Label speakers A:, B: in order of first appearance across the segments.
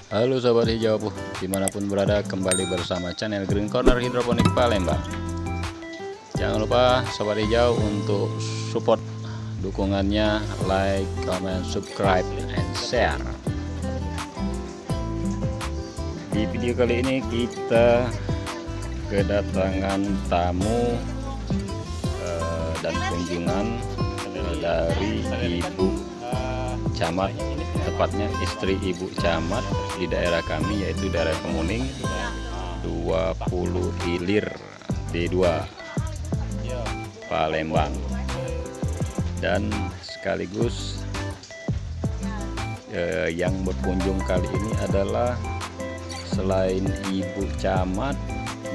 A: Halo Sobat Hijau, dimanapun berada, kembali bersama channel Green Corner Hidroponik Palembang. Jangan lupa Sobat Hijau untuk support dukungannya, like, comment, subscribe, and share. Di video kali ini kita kedatangan tamu dan kunjungan dari Ibu Camat, tepatnya istri Ibu Camat di daerah kami, yaitu daerah Kemuning 20 Hilir D2 Palembang. Dan sekaligus yang berkunjung kali ini adalah selain Ibu Camat,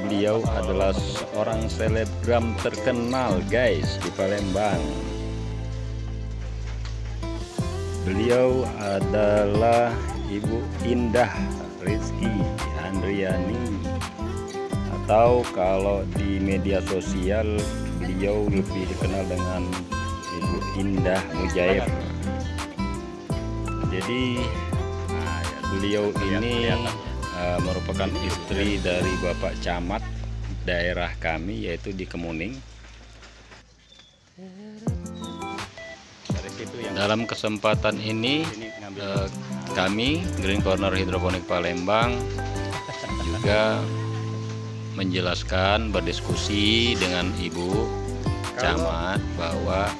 A: beliau adalah seorang selebgram terkenal guys di Palembang. Beliau adalah Ibu Indah Rizky Andriani, atau kalau di media sosial beliau lebih dikenal dengan Ibu Indah Mujair. Jadi beliau ini merupakan istri dari Bapak Camat daerah kami, yaitu di Kemuning. Dalam kesempatan ini kami Green Corner Hidroponik Palembang juga menjelaskan, berdiskusi dengan Ibu Camat bahwa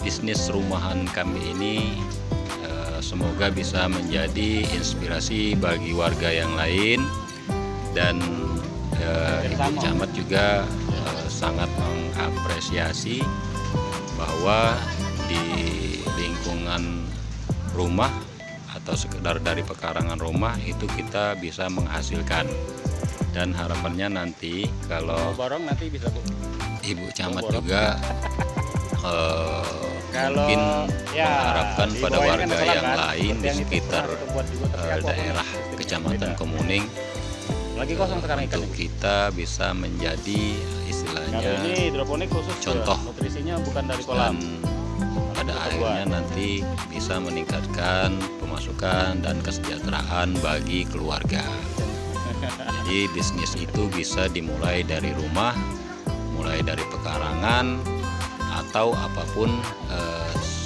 A: bisnis rumahan kami ini semoga bisa menjadi inspirasi bagi warga yang lain. Dan Ibu Camat juga sangat mengapresiasi bahwa di lingkungan rumah atau sekedar dari pekarangan rumah itu kita bisa menghasilkan. Dan harapannya nanti kalau Ibu Camat juga mungkin mengharapkan pada warga yang lain di sekitar daerah Kecamatan Kemuning untuk kita bisa menjadi istilahnya contoh, dan pada akhirnya nanti bisa meningkatkan pemasukan dan kesejahteraan bagi keluarga. Jadi bisnis itu bisa dimulai dari rumah, mulai dari pekarangan, atau apapun.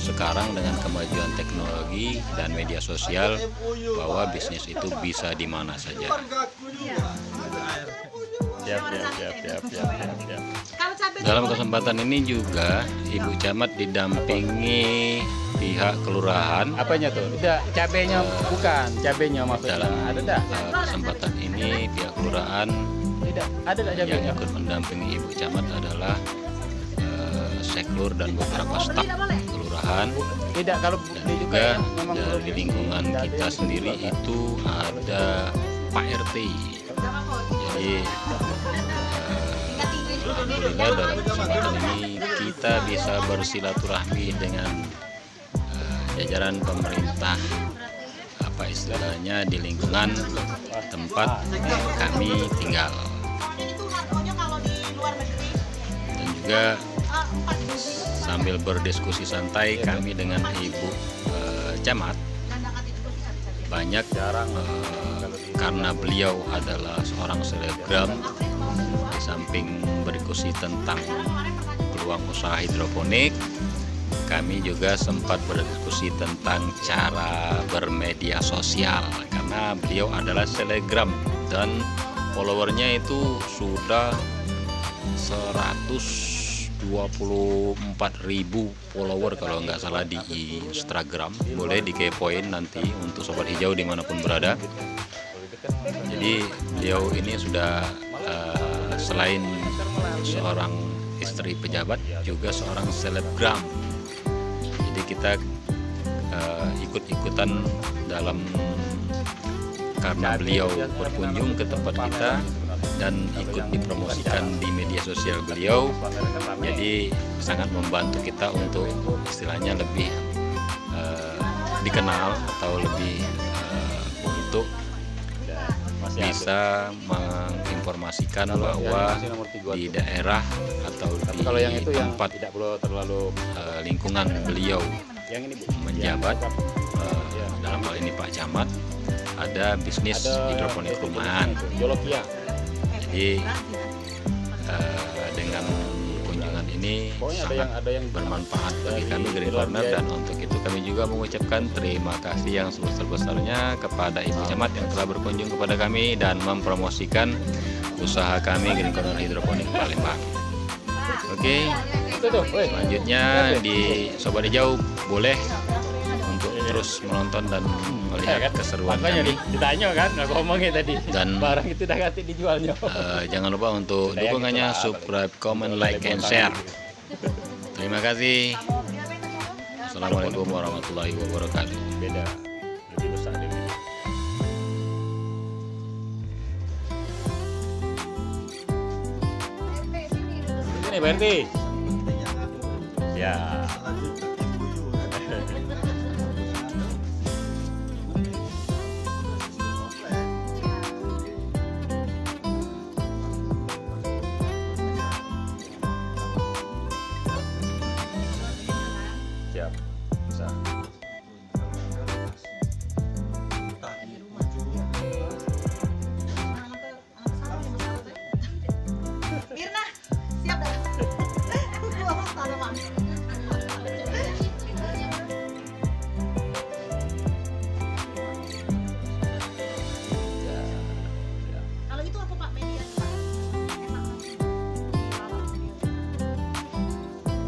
A: Sekarang dengan kemajuan teknologi dan media sosial, bahwa bisnis itu bisa di mana saja. Siap. Dalam kesempatan ini juga Ibu Camat didampingi pihak kelurahan.
B: Apanya tuh? Tidak, cabenya bukan, cabenya maksudnya.
A: Dalam
B: ada
A: kesempatan ini pihak kelurahan
B: tidak ada
A: yang ikut mendampingi Ibu Camat adalah seklur dan beberapa staf kelurahan.
B: Tidak, kalau
A: dan juga dari lingkungan kita sendiri itu ada Pak RT. Jadi alhamdulillah dalam kesempatan ini kita bisa bersilaturahmi dengan jajaran pemerintah, apa istilahnya, di lingkungan tempat kami tinggal. Dan juga sambil berdiskusi santai kami dengan Ibu Camat, banyak karena beliau adalah seorang selebgram, di samping berdiskusi tentang peluang usaha hidroponik, kami juga sempat berdiskusi tentang cara bermedia sosial, karena beliau adalah selebgram dan followernya itu sudah 124.000 follower kalau nggak salah di Instagram. Boleh dikepoin nanti untuk Sobat Hijau dimanapun berada. Jadi beliau ini sudah selain seorang istri pejabat, juga seorang selebgram. Jadi kita ikut-ikutan dalam, karena beliau berkunjung ke tempat kita dan ikut dipromosikan di media sosial beliau. Jadi sangat membantu kita untuk istilahnya lebih dikenal atau lebih untuk bisa menginformasikan bahwa di daerah atau di tempat lingkungan beliau menjabat, dalam hal ini Pak camat ada bisnis hidroponik rumahan.
B: Jolokia.
A: Jadi dengan kunjungan ini sangat bermanfaat bagi kami Green Corner, dan untuk itu kami juga mengucapkan terima kasih yang sebesar-besarnya kepada Ibu Camat yang telah berkunjung kepada kami dan mempromosikan usaha kami Green Corner Hidroponik Palembang. Oke, selanjutnya di Sobat Hijau boleh untuk terus menonton dan melihat keseruan kami.
B: Ditanya kan, aku ngomongnya tadi.
A: Dan
B: barang itu udah ganti dijualnya.
A: Jangan lupa untuk dukungannya, subscribe, comment, like, and share. Terima kasih. Assalamualaikum warahmatullahi wabarakatuh.
B: Beda, lebih besar dia. Ini Pak RT. Ya. Siap. Bisa.
C: Mirna, siap dah. Gua tanaman. Kalau itu apa Pak media Pak? Enak.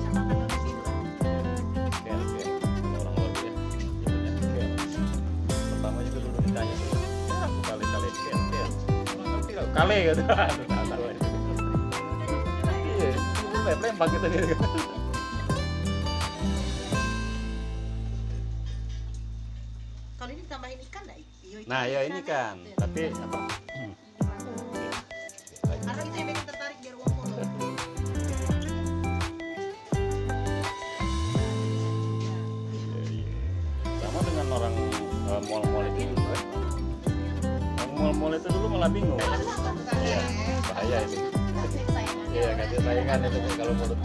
C: Catatan dari situ.
B: Orang luar biasa. Pertama juga dulu ditanya tuh. Kali-kali kali gitu. Iya, lempar kita gitu.
C: Kalau ini ditambahin ikan enggak? Iya,
B: Nah, ya ini kan. Tapi apa?
C: Karena itu yang bikin tertarik biar uang follow.
B: Sama dengan orang mall-mall itu juga. Orang mall-mall itu dulu malah bingung. Iya, bahaya itu. Iya, kasih sayangan itu kalau menurut.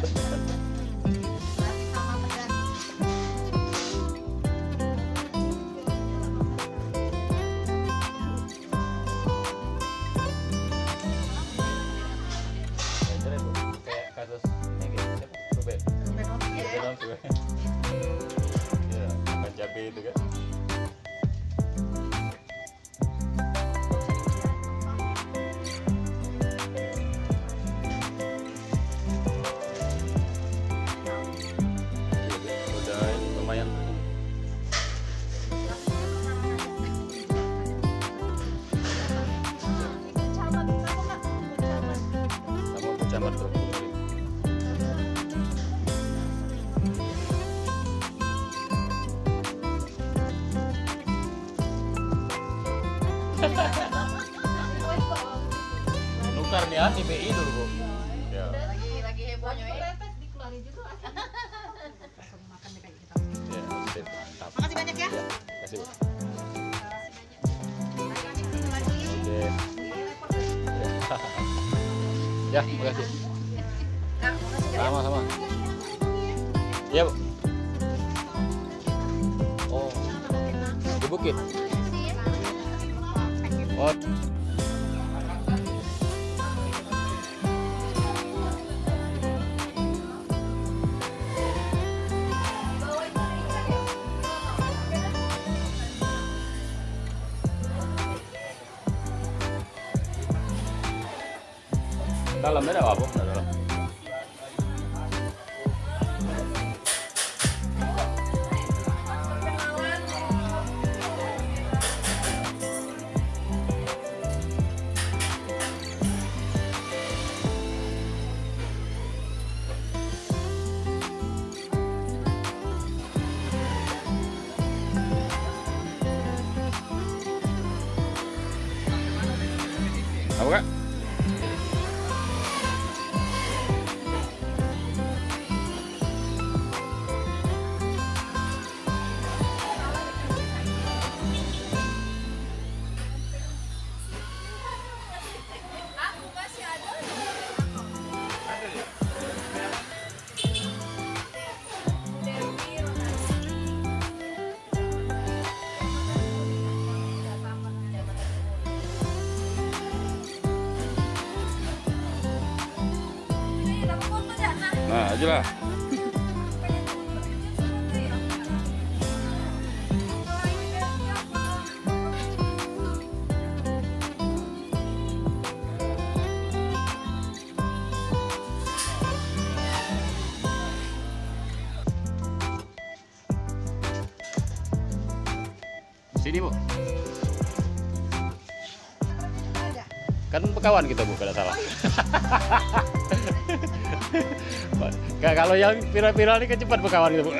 B: Kayak kasus ini siapa? Ruben. Iya, makan cabai itu kan. Udah ini lumayan. Sama Bu Camat tuh. Nukar nih di BI dulu Bu. Ya.
C: Lagi hebohnya ya.
B: Ya, sip, mantap.
C: Makasih banyak ya.
B: Ya, kasih Bu.
C: Lagi.
B: Oke. Ya, makasih. Sama-sama. Iya, Bu. Oh, di Bukit. Oh. Dalamnya ada apa? Nggak dalam. Apa Kak? Majulah.
A: Sini Bu. Kan pekawan kita Bu, kalau salah. Kalau yang viral-viral ini kan cepat pekawan kita Bu.